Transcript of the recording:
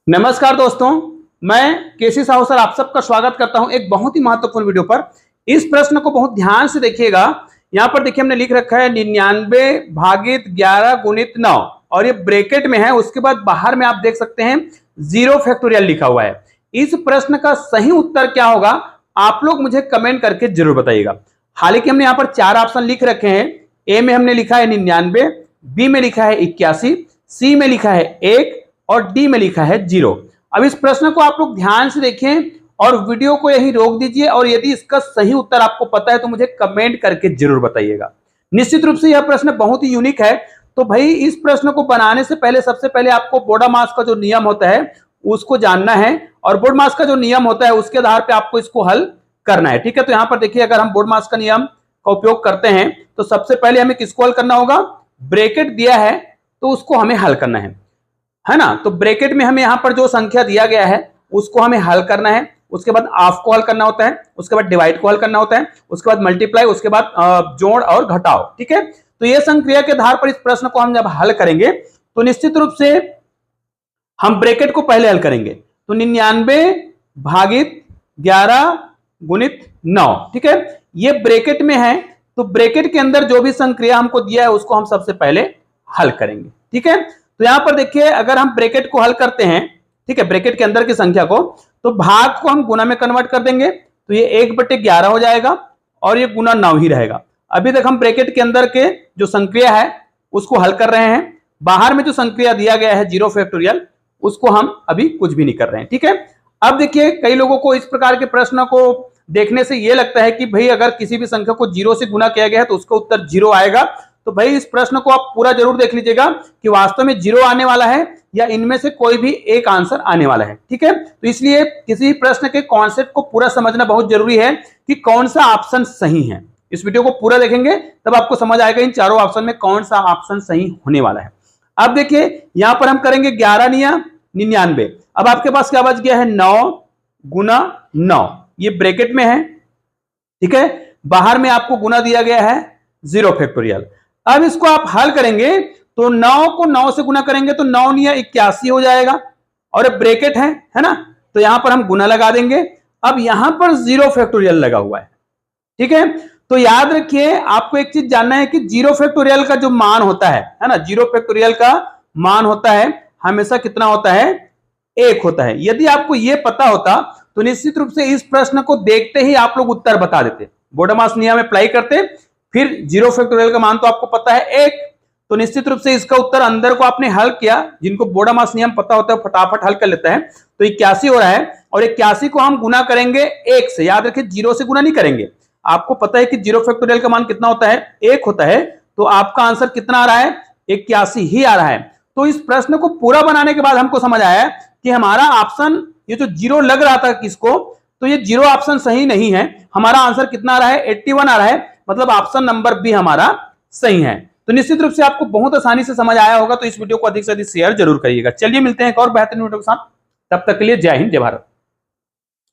नमस्कार दोस्तों, मैं केसी साहू सर आप सबका स्वागत करता हूं एक बहुत ही महत्वपूर्ण वीडियो पर। इस प्रश्न को बहुत ध्यान से देखिएगा। यहां पर देखिए हमने लिख रखा है 99 भागित 11 गुणित 9 और ये ब्रैकेट में है। उसके बाद बाहर में आप देख सकते हैं 0 फैक्टोरियल लिखा हुआ है। इस प्रश्न का सही उत्तर क्या होगा आप लोग मुझे कमेंट करके जरूर बताइएगा। हालांकि हमने यहाँ पर 4 ऑप्शन लिख रखे हैं। ए में हमने लिखा है 99, बी में लिखा है 81, सी में लिखा है 1 और डी में लिखा है 0। अब इस प्रश्न को आप लोग ध्यान से देखें और वीडियो को यहीं रोक दीजिए और यदि इसका सही उत्तर आपको पता है तो मुझे कमेंट करके जरूर बताइएगा। निश्चित रूप से यह प्रश्न बहुत ही यूनिक है। तो भाई इस प्रश्न को बनाने से पहले सबसे पहले आपको बोडामास का जो नियम होता है उसको जानना है और बोडमास का जो नियम होता है उसके आधार पर आपको इसको हल करना है। ठीक है, तो यहां पर देखिए अगर हम बोडमास का नियम का उपयोग करते हैं तो सबसे पहले हमें किसको हल करना होगा, ब्रैकेट दिया है तो उसको हमें हल करना है ना। तो ब्रैकेट में हमें यहां पर जो संख्या दिया गया है उसको हमें हल करना है। उसके बाद हाफ को हल करना होता है, उसके बाद डिवाइड को हल करना होता है, उसके बाद मल्टीप्लाई, उसके बाद जोड़ और घटाओ। ठीक है, तो ये संक्रिया के आधार पर इस प्रश्न को हम जब हल करेंगे तो निश्चित रूप से हम ब्रैकेट को पहले हल करेंगे। तो 99 भागित 11 गुणित 9। ठीक है, ये ब्रैकेट में है तो ब्रैकेट के अंदर जो भी संक्रिया हमको दिया है उसको हम सबसे पहले हल करेंगे। ठीक है, तो यहां पर देखिए अगर हम ब्रैकेट को हल करते हैं, ठीक है, ब्रैकेट के अंदर की संख्या को, तो भाग को हम गुना में कन्वर्ट कर देंगे तो ये 1/11 हो जाएगा और ये गुना 9 ही रहेगा। अभी तक हम ब्रैकेट के अंदर के जो संक्रिया है उसको हल कर रहे हैं। बाहर में जो संक्रिया दिया गया है 0 फैक्टोरियल उसको हम अभी कुछ भी नहीं कर रहे हैं। ठीक है, अब देखिए कई लोगों को इस प्रकार के प्रश्न को देखने से यह लगता है कि भाई अगर किसी भी संख्या को 0 से गुना किया गया है तो उसका उत्तर 0 आएगा। तो भाई इस प्रश्न को आप पूरा जरूर देख लीजिएगा कि वास्तव में 0 आने वाला है या इनमें से कोई भी एक आंसर आने वाला है। ठीक है, तो इसलिए किसी प्रश्न के कॉन्सेप्ट को पूरा समझना बहुत जरूरी है कि कौन सा ऑप्शन सही है। इस वीडियो को पूरा देखेंगे तब आपको समझ आएगा इन चारों ऑप्शन में कौन सा ऑप्शन सही होने वाला है। अब देखिए यहां पर हम करेंगे 11 निया 99। अब आपके पास क्या बच गया है 9 गुना 9, ये ब्रैकेट में है। ठीक है, बाहर में आपको गुना दिया गया है 0 फैक्टोरियल। अब इसको आप हल करेंगे तो 9 को 9 से गुना करेंगे तो 9 निया 81 हो जाएगा और ब्रैकेट है ना, तो यहां पर हम गुना लगा देंगे। अब यहां पर 0 फैक्टोरियल लगा हुआ है। ठीक है, तो याद रखिए आपको एक चीज जानना है कि 0 फैक्टोरियल का जो मान होता है ना, 0 फैक्टोरियल का मान होता है हमेशा कितना होता है, 1 होता है। यदि आपको यह पता होता तो निश्चित रूप से इस प्रश्न को देखते ही आप लोग उत्तर बता देते। बोडामास नियम अप्लाई करते, फिर 0 फैक्टोरियल का मान तो आपको पता है 1, तो निश्चित रूप से इसका उत्तर अंदर को आपने हल किया। जिनको बोडामास नियम पता होता है फटाफट हल कर लेता है। तो 81 हो रहा है और 81 को हम गुना करेंगे 1 से। याद रखिए 0 से गुना नहीं करेंगे। आपको पता है कि 0 फैक्टोरियल का मान कितना होता है, 1 होता है। तो आपका आंसर कितना आ रहा है, 81 ही आ रहा है। तो इस प्रश्न को पूरा बनाने के बाद हमको समझ आया कि हमारा ऑप्शन ये जो 0 लग रहा था किसको, तो ये 0 ऑप्शन सही नहीं है। हमारा आंसर कितना आ रहा है, 81 आ रहा है। मतलब ऑप्शन नंबर बी हमारा सही है। तो निश्चित रूप से आपको बहुत आसानी से समझ आया होगा। तो इस वीडियो को अधिक से अधिक शेयर जरूर करिएगा। चलिए मिलते हैं एक और बेहतरीन वीडियो के साथ, तब तक के लिए जय हिंद जय भारत।